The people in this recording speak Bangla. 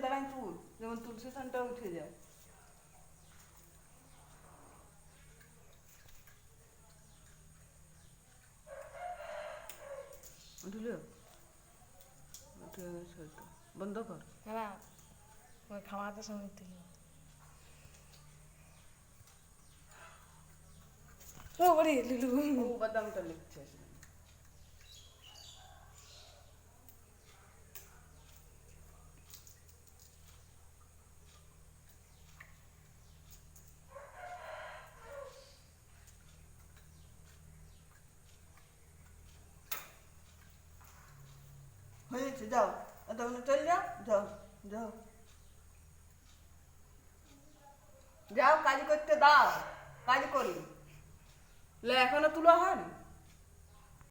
দাঁড়াই তুল, যেমন তুলসী থানটা উঠে যায়। উঠলো, উঠে গেছে হয়তো। বন্ধ কর। না ওই খাওয়াতে সময় তুলি ও বড়ি লুলু ও বাদামটা লিখছে। হয়েছে, যাও তখন চল, যাও যাও যাও যাও, কাজ করতে দাও, কাজ করি। লে এখনো তুলা হয়নি।